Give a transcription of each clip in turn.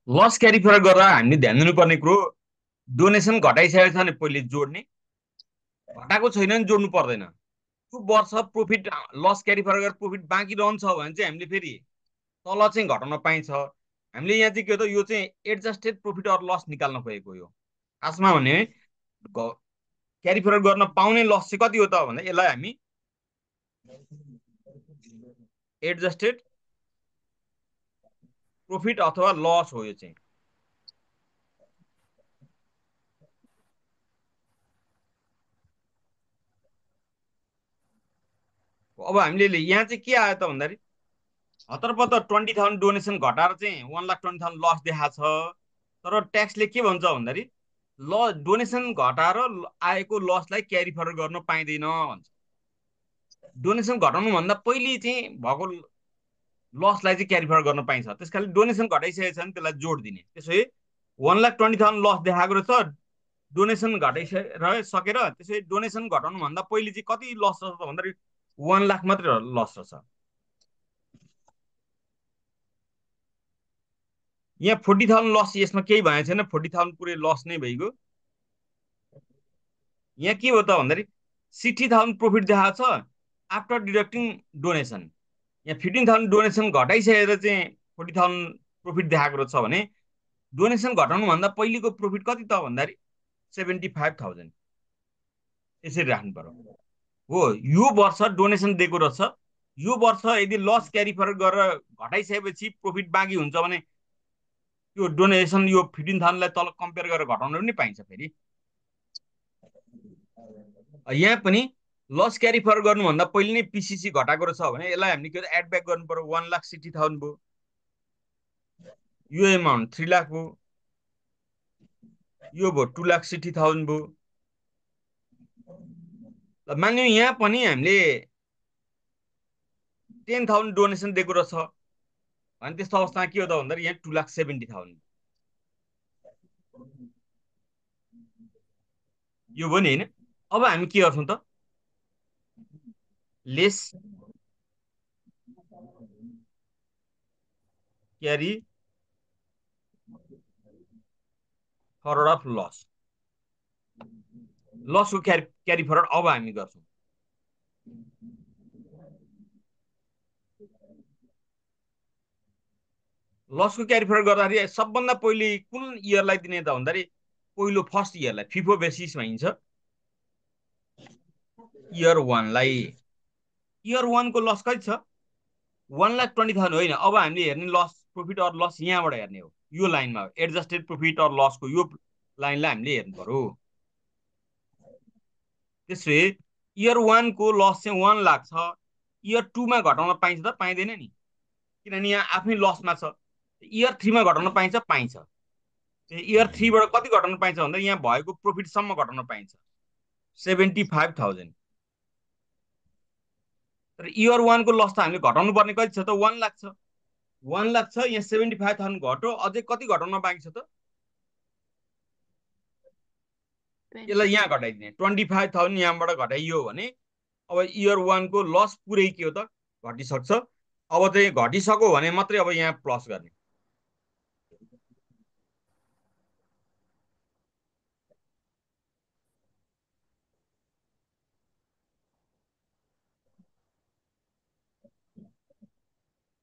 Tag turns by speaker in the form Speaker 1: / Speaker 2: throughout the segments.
Speaker 1: Loss क्यारी forward गरेर हामीले ध्यान दिनुपर्ने कुरो डोनेसन घटाइसकेको छ भने पहिले जोड्ने, घटाएको छैन भने जोड्नु पर्दैन। त्यो वर्ष प्रफिट लस क्यारी फरवर्ड गरेर प्रफिट बाँकी रहन्छ भने चाहिँ हामीले फेरि तल चाहिँ घटाउन पाइन्छ। हामीले यहाँ चाहिँ के हो त, यो चाहिँ एडजस्टेड प्रफिट अर लस निकाल्न खोजेको हो। खासमा भने क्यारी फरवर्ड गर्न पाउने लस चाहिँ कति हो त भन्दा यसलाई हामी एडजस्टेड प्रफिट अथवा लस हो यो चाहिँ। अब हामीले यहाँ चाहिँ के आयो त भन्दाखेरि हतरपत्तर 20,000 डोनेसन घटाएर चाहिँ 1,20,000 लस देखाएको छ। तर ट्याक्सले के भन्छ भन्दाखेरि डोनेसन घटाएर आएको लसलाई क्यारी फरवर्ड गर्न पाइँदैन भन्छ। डोनेसन घटाउनुभन्दा पहिले चाहिँ भएको लसलाई चाहिँ क्यारी फरवर्ड गर्न पाइन्छ। त्यस कारण डोनेसन घटाइसकेको छ भने त्यसलाई जोड दिने। त्यसो 1,20,000 लस देखाएको रहेछ, डोनेसन घटाइसकेर त्यसै डोनेसन घटाउनुभन्दा पहिले चाहिँ कति लस रहेछ भन्दाखेरि 1,00,000 मात्रै लस रहेछ। यहाँ 40,000 लस, यसमा केही भएको छैन, 40,000 पुरै लस नै भइगयो। यहाँ के हो त भन्दाखेरि 60,000 प्रफिट देखाएको छ आफ्टर डिडक्टिङ डोनेसन। यहाँ 15,000 डोनेसन घटाइसकेर चाहिँ 40,000 प्रफिट देखाएको रहेछ भने डोनेसन घटाउनुभन्दा पहिलेको प्रफिट कति त भन्दाखेरि 75,000। यसरी राख्नु पर्यो। हो, यो वर्ष डोनेसन दिएको रहेछ, यो वर्ष यदि लस क्यारी फरवर्ड गरेर घटाइसकेपछि प्रफिट बाँकी हुन्छ भने यो डोनेसन यो 15,000लाई तल कम्पेयर गरेर घटाउन पनि पाइन्छ। फेरि यहाँ पनि लस क्यारी फरवर्ड गर्नुभन्दा पहिले नै पिसिसी घटाएको रहेछ भने यसलाई हामीले के एड ब्याक गर्नु पर्यो। 1,60,000 भयो, यो एमाउन्ट 3,00,000 भयो, यो भयो 2,60,000 भयो। मान्यौँ यहाँ पनि हामीले 10,000 डोनेसन दिएको रहेछ भने त्यस्तो अवस्थामा के हो त भन्दाखेरि यहाँ 2,70,000 यो भयो नि होइन। अब हामी के गर्छौँ त, less carry forward of loss, लसको क्यारी फरवर्ड अब हामी गर्छौँ। लसको क्यारी फरवर्ड गर्दाखेरि सबभन्दा पहिले कुन इयरलाई दिने त भन्दाखेरि पहिलो फर्स्ट इयरलाई फिफो बेसिसमा हिँड्छ। इयर वानलाई, इयर वानको लस कति छ 1,20,000 होइन। अब हामीले हेर्ने लस प्रफिट अर लस यहाँबाट हेर्ने हो, यो लाइनमा एडजस्टेड प्रफिट अर लसको यो लाइनलाई हामीले हेर्नु पर्यो। त्यसो इयर वानको लस चाहिँ 1,00,000 छ, इयर टूमा घटाउन पाइन्छ त पाइँदैन नि, किनभने यहाँ आफ्नै लसमा छ। इयर थ्रीमा घटाउन पाइन्छ, पाइन्छ। इयर थ्रीबाट कति घटाउन पाइन्छ भन्दा यहाँ भएको प्रफिटसम्म घटाउन पाइन्छ 75,000। तर इयर वानको लस त हामीले घटाउनु पर्ने कति छ त 1,00,000 छ, 1,00,000 छ, यहाँ 75,000 घट्यो, अझै कति घटाउन बाँकी छ त यसलाई यहाँ घटाइदिने 25,000 यहाँबाट घटाइयो भने अब इयर वानको लस पुरै के हो त घटिसक्छ। अब चाहिँ घटिसक्यो भने मात्रै अब यहाँ प्लस गर्ने।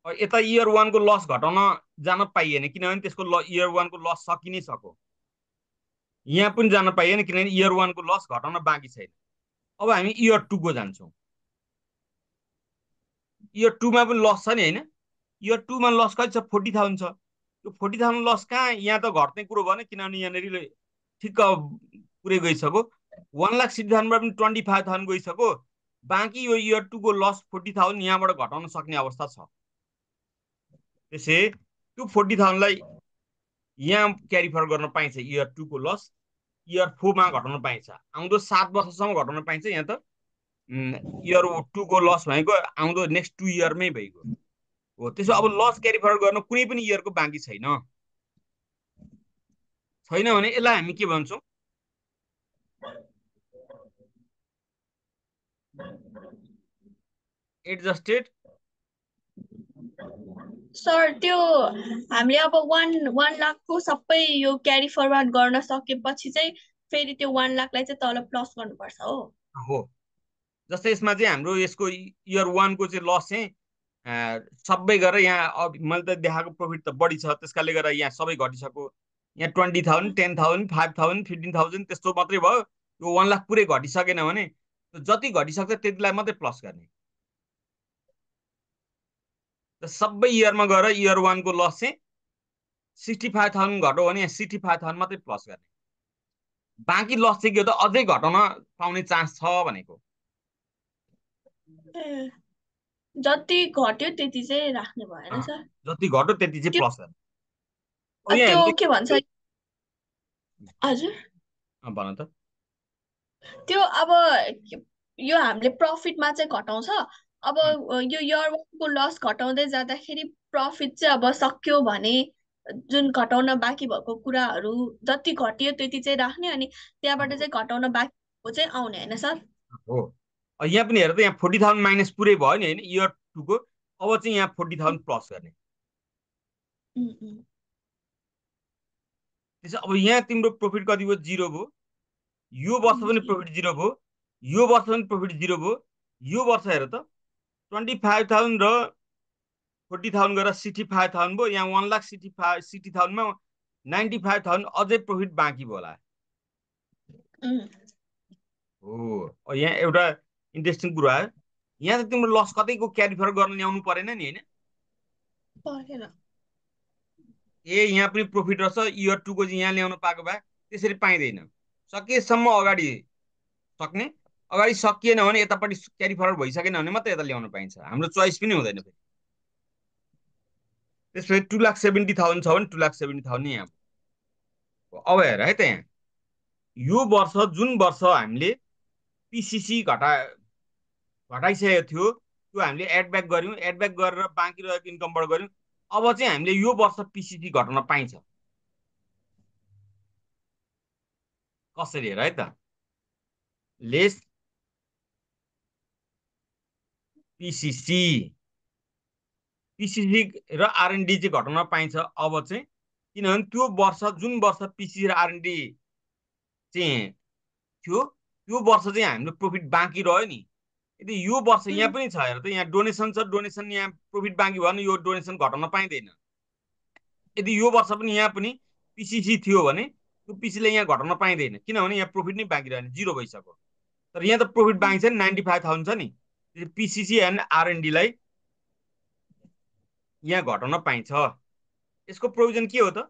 Speaker 1: यता इयर वानको लस घटाउन जान पाइएन किनभने त्यसको इयर वानको लस सकि नै सक्यो। यहाँ पनि जान पाइएन किनभने इयर वानको लस घटाउन बाँकी छैन। अब हामी इयर टूको जान्छौँ। इयर टूमा पनि लस छ नि होइन, इयर टूमा लस कति छ 40,000 छ। यो 40,000 लस कहाँ यहाँ त घट्ने कुरो भएन किनभने यहाँनिर ठिक्क पुरै गइसक्यो। 1,60,000बाट पनि 25,000 गइसक्यो, बाँकी यो इयर टूको लस 40,000 यहाँबाट घटाउन सक्ने अवस्था छ। त्यसै त्यो 40,000लाई यहाँ क्यारी फरवर्ड गर्न पाइन्छ, इयर टूको लस इयर फोरमा घटाउन पाइन्छ, आउँदो 7 वर्षसम्म घटाउन पाइन्छ। यहाँ त इयर टूको लस भनेको आउँदो नेक्स्ट 2 इयरमै भइगयो हो। त्यसो अब लस क्यारी फरवर्ड गर्न कुनै पनि इयरको बाँकी छैन, छैन भने यसलाई हामी के भन्छौँ एडजस्टेड
Speaker 2: सर त्यो हामीले अब 1 लाखको सबै यो क्यारी फरवार्ड गर्न सकेपछि चाहिँ फेरि त्यो 1 लाखलाई चाहिँ तल प्लस गर्नुपर्छ हो।
Speaker 1: हो, जस्तै यसमा चाहिँ हाम्रो यसको इयर वानको चाहिँ लस चाहिँ सबै गरेर यहाँ मैले त देखाएको प्रफिट त बढी छ, त्यसकाले गर्दा यहाँ सबै घटिसक्यो। यहाँ 20,000, 10,000, 5,000, 15,000 त्यस्तो मात्रै भयो। यो 1 लाख पुरै घटिसकेन भने जति घटिसक्छ त्यतिलाई मात्रै प्लस गर्ने। सबै इयरमा गएर इयर वानको लस चाहिँ 65,000 घट्यो भने यहाँ 65,000 मात्रै प्लस गर्ने। बाँकी लस चाहिँ के हो त, अझै घटाउन पाउने चान्स छ भनेको।
Speaker 2: ए, जति घट्यो त्यति चाहिँ राख्ने भएन
Speaker 1: अँ,
Speaker 2: सर।
Speaker 1: जति घट्यो त्यति चाहिँ
Speaker 2: त्यो
Speaker 1: प्लस गर्ने। अब यहाँ
Speaker 2: त्यो
Speaker 1: हामीले
Speaker 2: के भन्छ, हजुर
Speaker 1: भन त।
Speaker 2: त्यो अब यो हामीले प्रफिटमा चाहिँ घटाउँछ। अब यो इयर वानको लस घटाउँदै जाँदाखेरि प्रफिट चाहिँ अब सक्यो भने जुन घटाउन बाँकी भएको कुराहरू जति घटियो त्यति चाहिँ राख्ने, अनि त्यहाँबाट
Speaker 1: हो,
Speaker 2: चाहिँ घटाउन बाँकी भएको चाहिँ आउने होइन सर।
Speaker 1: हो। यहाँ पनि हेर त, यहाँ 40,000 माइनस पुरै भयो नि होइन इयर टूको। अब चाहिँ यहाँ 40,000 प्लस गर्ने।
Speaker 2: उम्, उम्,
Speaker 1: त्यसो अब यहाँ तिम्रो प्रफिट कति भयो, 0 भयो। यो वर्ष पनि
Speaker 2: जी।
Speaker 1: प्रफिट 0 भयो। यो वर्ष पनि प्रफिट 0 भयो। यो वर्ष हेर त, 25,000 र 40,000 गरेर 65,000 भयो। यहाँ 1,60,000मा 95,000 अझै प्रफिट बाँकी भयो होला।
Speaker 2: उम्,
Speaker 1: हो, यहाँ एउटा इन्ट्रेस्टिङ कुरा आयो। यहाँ त तिम्रो लस कतैको क्यारी फर गर्न ल्याउनु परेन नि होइन।
Speaker 2: परेन।
Speaker 1: ए यहाँ पनि प्रफिट रहेछ, इयर टूको चाहिँ यहाँ ल्याउन पाएको भए त्यसरी पाइँदैन। सकेसम्म अगाडि सक्ने, अगाडि सकिएन भने यतापट्टि क्यारी फरवर्ड भइसकेन भने मात्रै यता ल्याउन पाइन्छ। हाम्रो चोइस पनि हुँदैन फेरि। त्यसपछि 2,70,000 छ भने 2,70,000 नै यहाँ भयो। अब हेर है त, यहाँ यो वर्ष जुन वर्ष हामीले पिसिसी घटाइसकेको थियो त्यो हामीले एडब्याक गऱ्यौँ, एडब्याक गरेर बाँकी रहेको इन्कमबाट गऱ्यौँ। अब चाहिँ हामीले यो वर्ष पिसिसी घटाउन पाइन्छ। कसरी हेर है त, लेस पिसिसी, पिसिसी र आरएनडी चाहिँ घटाउन पाइन्छ अब चाहिँ। किनभने त्यो वर्ष जुन वर्ष पिसिसी र आरएनडी चाहिँ थियो त्यो वर्ष चाहिँ हाम्रो प्रफिट बाँकी रह्यो नि। यदि यो वर्ष यहाँ
Speaker 2: उम्,
Speaker 1: पनि छ हेर त, यहाँ डोनेसन छ, डोनेसन यहाँ प्रफिट बाँकी भयो भने यो डोनेसन घटाउन पाइँदैन। यदि यो वर्ष पनि यहाँ पनि पिसिसी थियो भने त्यो पिसीले यहाँ घटाउन पाइँदैन, किनभने यहाँ प्रफिट नै बाँकी रहेन, 0 भइसक्यो। तर यहाँ त प्रफिट
Speaker 2: उम्,
Speaker 1: बाँकी छ नि, 95,000 छ नि। पिसिसी एन्ड आरएनडीलाई यहाँ घटाउन पाइन्छ। यसको प्रोभिजन के हो त,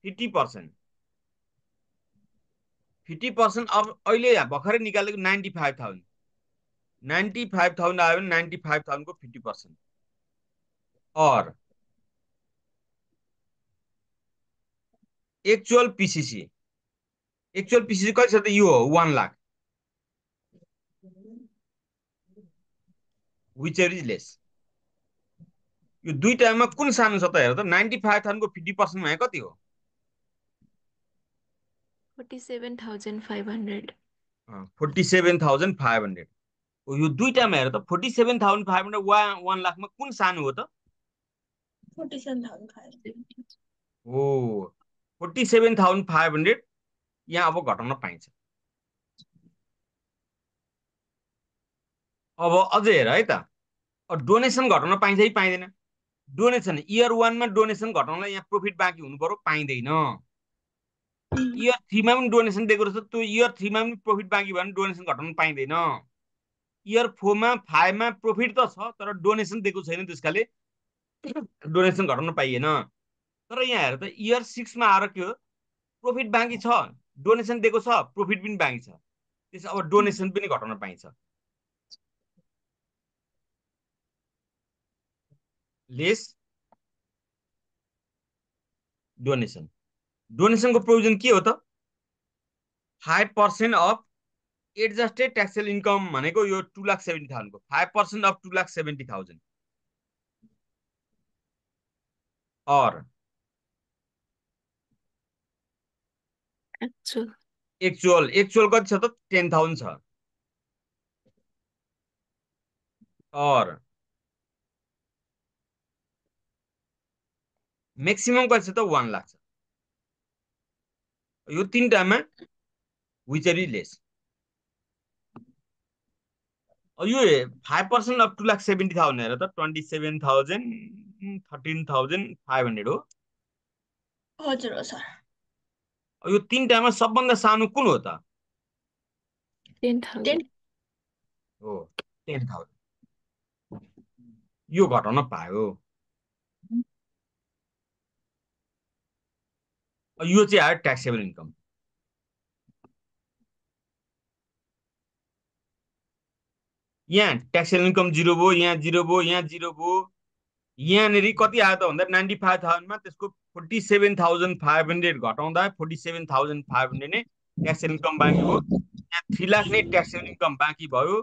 Speaker 1: 50%। 50% अब अहिले भर्खरै निकालेको 95,000, 95,000 आयो भने 95,000को 50%। और एक्चुअल पिसिसी कति छ त, यो हो 1 lakh, which ever is lace. यो दुईटामा कुन सानो छ त हेर त, 95,000को 50% भयो कति हो,
Speaker 3: 47,500।
Speaker 1: 47,500। यो दुईटामा हेर त, 47,500 1 लाखमा कुन सानो हो त।
Speaker 2: 47,000
Speaker 1: हो, 47,500 यहाँ अब घटाउन पाइन्छ। अब अझै हेर है त, अब डोनेसन घटाउन पाइन्छ कि पाइँदैन। डोनेसन इयर वानमा डोनेसन घटाउनलाई यहाँ प्रफिट बाँकी हुनु पर्यो, पाइँदैन। इयर थ्रीमा पनि डोनेसन दिएको रहेछ, त्यो इयर थ्रीमा पनि प्रफिट बाँकी भयो भने डोनेसन घटाउन पाइँदैन। इयर फोरमा फाइभमा प्रफिट त छ तर डोनेसन दिएको छैन, त्यसकाले डोनेसन घटाउन पाइएन। तर यहाँ हेर त, इयर सिक्समा आएर के हो, प्रफिट बाँकी छ, डोनेसन दिएको छ, प्रफिट पनि बाँकी छ। त्यस अब डोनेसन पनि घटाउन पाइन्छ। लेस डोनेसन, डोनेसनको प्रोभिजन के हो त, 5% अफ एडजस्टेड ट्याक्सेबल इन्कम भनेको यो 2,70,000को 5% अफ 2,70,000। और
Speaker 3: एक्चुअल
Speaker 1: एक्चुअल कति छ त, 10,000 छ। और म्याक्सिमम कति छ त 1 लाख छ। यो तीनटामा विच आर लेस। यो 5% अप 2,70,000 हेर त 27,000 13,500 हो।
Speaker 2: हजुर हो सर।
Speaker 1: यो तीनटामा सबभन्दा सानो कुन हो त?
Speaker 2: 10
Speaker 3: 10,000
Speaker 1: हो 10,000। यो घटाउन पायो। यो चाहिँ आयो ट्याक्सेबल इन्कम। यहाँ ट्याक्सेबल इन्कम 0 भयो, यहाँ 0 भयो, यहाँ 0 भयो। यहाँनिर कति आयो त भन्दा 95,000मा त्यसको 47,500 घटाउँदा 47,500 नै ट्याक्सेबल इन्कम बाँकी भयो। यहाँ 3 लाख नै ट्याक्सेबल इन्कम बाँकी भयो।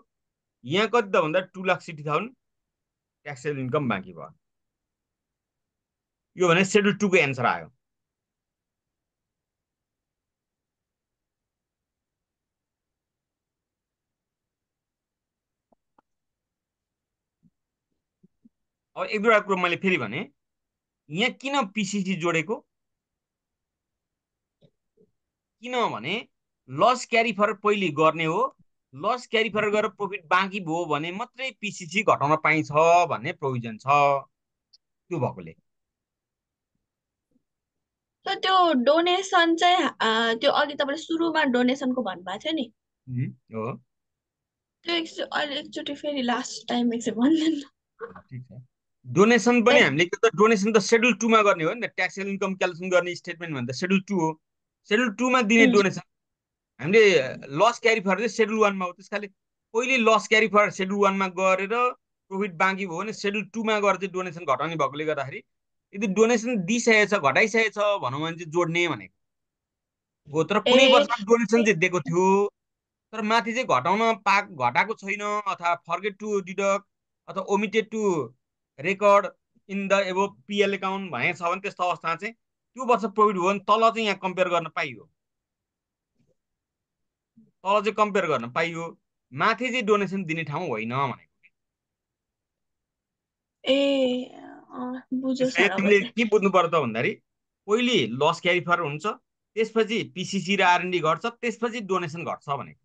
Speaker 1: यहाँ कति त भन्दा 2,60,000 ट्याक्सेबल इन्कम बाँकी भयो। यो भने सेड्युल 2 को एन्सर आयो। अब एक दुईवटा कुरो मैले फेरि भने, यहाँ किन पिसिसी जोडेको? किनभने लस क्यारी फरवर्ड पहिले गर्ने हो। लस क्यारी फरवर्ड गरेर प्रफिट बाँकी भयो भने मात्रै पिसिसी घटाउन पाइन्छ भन्ने प्रोभिजन छ। त्यो भएकोले
Speaker 2: सर त्यो डोनेसन चाहिँ त्यो अघि तपाईँले सुरुमा डोनेसनको भन्नुभएको थियो नि,
Speaker 1: हो।
Speaker 2: त्यो अहिले एकचोटि फेरि लास्ट टाइम एकचोटि भनिदिनु।
Speaker 1: ठिक छ। डोनेसन पनि हामीले के त डोनेसन त सेड्युल 2 मा गर्ने हो नि त। ट्याक्सेबल इन्कम क्यालकुलेसन गर्ने स्टेटमेन्ट भन्दा सेड्युल 2 हो। सेड्युल 2 मा दिने डोनेसन हामीले लस क्यारी फरवर्ड चाहिँ सेड्युल 1 मा हो। त्यसकाले पहिले लस क्यारी फरवर्ड सेड्युल 1 मा गरेर प्रफिट बाँकी भयो भने सेड्युल 2 मा गएर चाहिँ डोनेसन घटाउने भएकोले गर्दाखेरि यदि डोनेसन दिइसकेको छ घटाइसकेको छ भनौँ भने चाहिँ जोड्ने भनेको हो। तर कुनै वर्षमा डोनेसन चाहिँ दिएको थियो तर माथि चाहिँ घटाएको छैन अथवा फर्गेट टु डिडक्ट अथवा omitted to record in the above PL account भनेको छ भने त्यस्तो अवस्थामा चाहिँ त्यो वर्ष प्रफिट भयो भने तल चाहिँ यहाँ कम्पेयर गर्न पाइयो। तल चाहिँ कम्पेयर गर्न पाइयो। माथि चाहिँ डोनेसन दिने ठाउँ होइन भनेको।
Speaker 2: बुझ्यो
Speaker 1: त्यसले
Speaker 2: सर अब
Speaker 1: तिमीले
Speaker 2: चाहिँ।
Speaker 1: के बुझ्नु पर्यो त भन्दाखेरि पहिले लस क्यारी फरवर्ड हुन्छ, त्यसपछि पिसिसी र आरएनडी घट्छ, त्यसपछि डोनेसन घट्छ भनेको।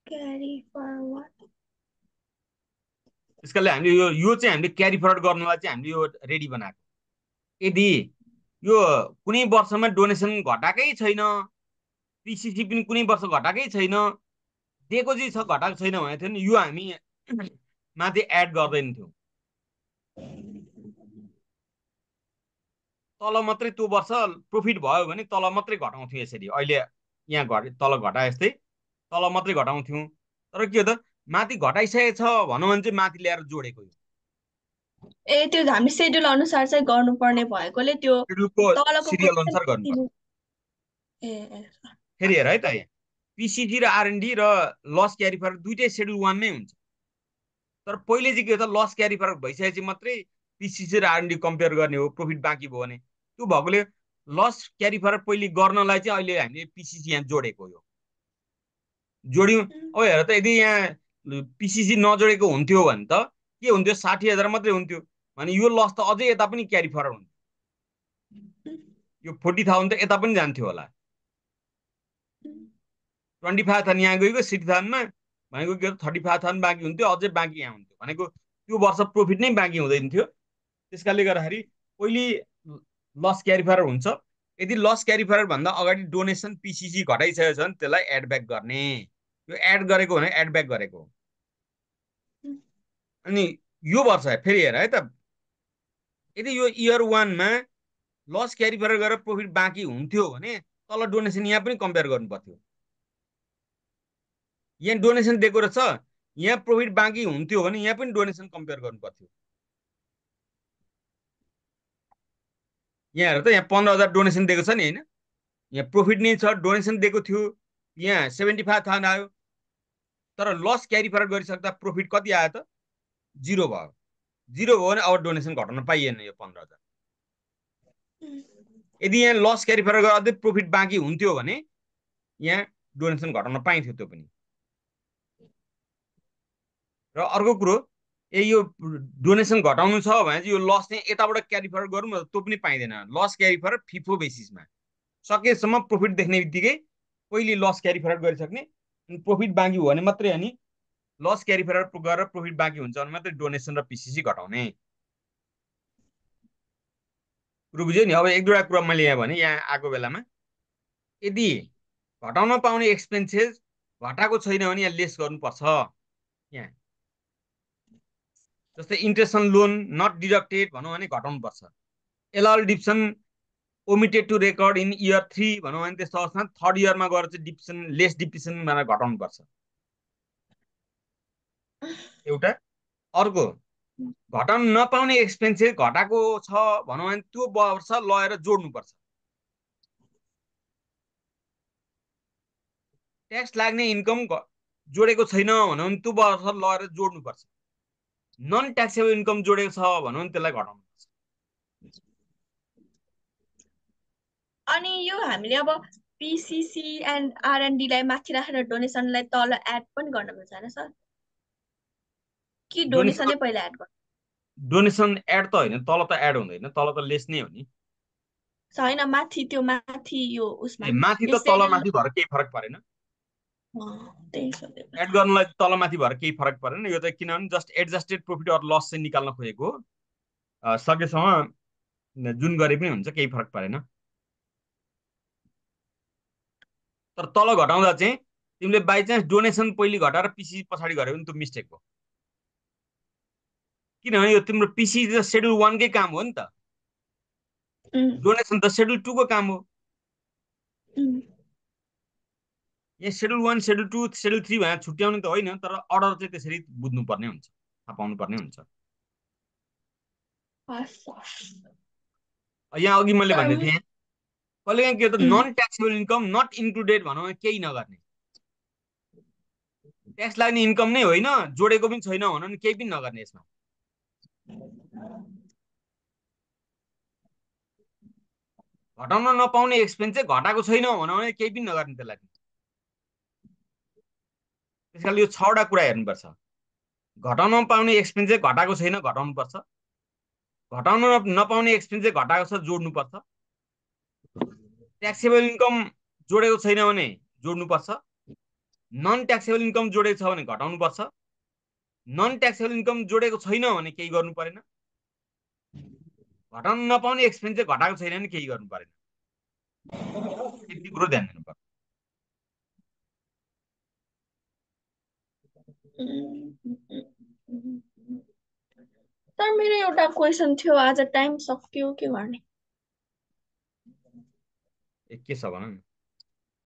Speaker 2: क्यारी फरवर्ड
Speaker 1: त्यसकाले हामीले यो चाहिँ हामीले क्यारी फरवर्ड गर्नलाई चाहिँ हामीले यो रेडी बनाएको। यदि यो कुनै वर्षमा डोनेसन घटाएकै छैन, पिसिसी पनि कुनै वर्ष घटाएकै छैन, दिएको चाहिँ छ घटाएको छैन भनेको थियो नि, यो हामी माथि एड गर्दैन थियौँ। तल मात्रै त्यो वर्ष प्रफिट भयो भने तल मात्रै घटाउँथ्यौँ। यसरी अहिले यहाँ तल घटाए जस्तै तल मात्रै घटाउँथ्यौँ। तर के हो त माथि घटाइसकेको छ भनौँ भने चाहिँ माथि ल्याएर जोडेको।
Speaker 2: त्यो हामी सेड्युल अनुसार चाहिँ गर्नुपर्ने भएकोले त्यो
Speaker 1: सेड्युलको
Speaker 2: तलको
Speaker 1: सिरियल अनुसार गर्नुपर्छ। फेरि हेर है त यहाँ पिसिसी र आरएनडी र लस क्यारी फरवर्ड दुइटै सेड्युल 1 मै हुन्छ। तर पहिले चाहिँ के हो त लस क्यारी फरवर्ड भइसकेपछि मात्रै पिसिसी र आरएनडी कम्पेयर गर्ने हो प्रफिट बाँकी भयो भने। त्यो भएकोले लस क्यारी फरवर्ड पहिले गर्नलाई चाहिँ अहिले हामीले पिसिसी यहाँ जोडेको हो। जोड्यौँ। अब हेर त यदि यहाँ पिसिसी नजोडेको हुन्थ्यो भने त के हुन्थ्यो 60,000 मात्रै हुन्थ्यो भने यो लस त अझै यता पनि क्यारी फरवर्ड हुन्थ्यो। यो 40,000 त यता पनि जान्थ्यो होला। 25,000 यहाँ गएको 60,000मा भनेको के 35,000 बाँकी हुन्थ्यो, अझै बाँकी यहाँ हुन्थ्यो भनेको त्यो वर्ष प्रफिट नै बाँकी हुँदैन थियो। त्यसकाले गर्दाखेरि पहिले लस क्यारी फरवर्ड हुन्छ। यदि लस क्यारी फरवर्ड भन्दा अगाडि डोनेसन पिसिसी घटाइसकेको छ भने त्यसलाई एड ब्याक गर्ने। यो एड गरेको भने एड ब्याक गरेको। अनि यो वर्ष फेरि हेर है त यदि यो इयर 1 मा लस क्यारी फरवर्ड गरेर प्रफिट बाँकी हुन्थ्यो भने तल डोनेसन यहाँ पनि कम्पेयर गर्नु पर्थ्यो। यहाँ डोनेसन दिएको रहेछ, यहाँ प्रफिट बाँकी हुन्थ्यो भने यहाँ पनि डोनेसन कम्पेयर गर्नु पर्थ्यो। यहाँ हेर त यहाँ 15,000 डोनेसन दिएको छ नि होइन, यहाँ प्रफिट नै छ डोनेसन दिएको थियो, यहाँ 75,000 आयो। तर लस क्यारी फरवर्ड गरिसक्दा प्रफिट कति आयो त 0 भयो। 0 भयो भने अब डोनेसन घटाउन पाइएन यो 15,000। यदि यहाँ लस क्यारी फरवर्ड गरेर अझै प्रफिट बाँकी हुन्थ्यो भने यहाँ डोनेसन घटाउन पाइन्थ्यो त्यो पनि। र अर्को कुरो ए यो डोनेसन घटाउनु छ भने चाहिँ यो लस चाहिँ यताबाट क्यारी फरवर्ड गरौँ न, त्यो पनि पाइँदैन। लस क्यारी फरवर्ड फिफो बेसिसमा सकेसम्म प्रोफिट देख्ने बित्तिकै पहिले लस क्यारी फरवर्ड गरिसक्ने, अनि प्रोफिट बाँकी हो भने मात्रै, अनि लस क्यारी फरवर्ड गरेर प्रोफिट बाँकी हुन्छ भने मात्रै डोनेसन र पिसिसी घटाउने। कुरो बुझ्यो नि? अब एक दुईवटा कुरा मैले यहाँ भने, यहाँ आएको बेलामा यदि घटाउन पाउने एक्सपेन्सेस घटाएको छैन भने यहाँ लेस गर्नुपर्छ। यहाँ जस्तै interest on loan not deducted भनौँ भने घटाउनुपर्छ। Allowed depreciation omitted to record in year 3 भनौँ भने त्यस्तो अवस्थामा थर्ड इयरमा गएर चाहिँ डिप्सन लेस डिप्रेसन घटाउनुपर्छ एउटा। अर्को, घटाउन नपाउने एक्सपेन्सेस घटाएको छ भनौँ भने त्यो वर्ष लगेर जोड्नुपर्छ। ट्याक्स लाग्ने इन्कम जोडेको छैन भनौँ भने त्यो वर्ष लगेर जोड्नुपर्छ। नन ट्याक्सेबल इन्कम जोडेको छ भनौँ भने त्यसलाई घटाउनुपर्छ।
Speaker 2: अनि यो हामीले अब पिसिसी एन्ड आरएनडी लाई माथि राखेर डोनेसनलाई तल एड पनि गर्न मिल्छ होइन सर, कि
Speaker 1: डोनेसन
Speaker 2: डोनेसनै पहिला एड गर्नु?
Speaker 1: डोनेसन एड त होइन, तल त एड हुँदैन, तल त लेस नै हो नि।
Speaker 2: होइन माथि, त्यो माथि यो उसमा
Speaker 1: ए माथि त
Speaker 2: यसै
Speaker 1: तल माथि भएर केही फरक परेन।
Speaker 2: त्यही सोधेको
Speaker 1: एड
Speaker 2: त।
Speaker 1: गर्नलाई तल माथि भएर केही फरक परेन, यो त किनभने just adjusted profit or loss चाहिँ निकाल्न खोजेको हो। सकेसम्म जुन गरे पनि हुन्छ, केही फरक परेन। तर तल घटाउँदा चाहिँ तिमीले बाइचान्स डोनेसन पहिले घटाएर पिसी पछाडि गऱ्यो भने त्यो मिस्टेक हो। किनभने यो तिम्रो पिसी त सेड्युल 1 कै काम हो नि त, डोनेसन त सेड्युल 2 को काम हो। यहाँ सेड्युल 1 सेड्युल 2 सेड्युल 3 भनेर छुट्याउने त होइन, तर अर्डर चाहिँ त्यसरी बुझ्नुपर्ने हुन्छ, थाहा पाउनु पर्ने हुन्छ। यहाँ अघि मैले भन्दै थिएँ, कहिले के त non taxable income not included भनौँ भने केही नगर्ने। ट्याक्स लाग्ने इन्कम नै होइन, जोडेको पनि छैन भनौँ भने केही पनि नगर्ने। यसमा घटाउन नपाउने एक्सपेन्स चाहिँ घटाएको छैन भनौँ भने केही पनि नगर्ने त्यसलाई। त्यस कारणले यो 6वटा कुरा हेर्नुपर्छ। घटाउन नपाउने एक्सपेन्स चाहिँ घटाएको छैन, घटाउनुपर्छ। घटाउन नपाउने एक्सपेन्स चाहिँ घटाएको छ, जोड्नुपर्छ। ट्याक्सेबल इन्कम जोडेको छैन भने जोड्नुपर्छ। नन ट्याक्सेबल इन्कम जोडेको छ भने घटाउनुपर्छ। नन ट्याक्सेबल इन्कम जोडेको छैन भने केही गर्नु परेन। घटाउन नपाउने एक्सपेन्स चाहिँ घटाएको छैन भने केही गर्नु परेन। यति कुरो ध्यान दिनु पर्छ।
Speaker 2: सर मेरो एउटा क्वेसन थियो, आज टाइम सक्यो, के गर्ने?
Speaker 1: के छ भन न।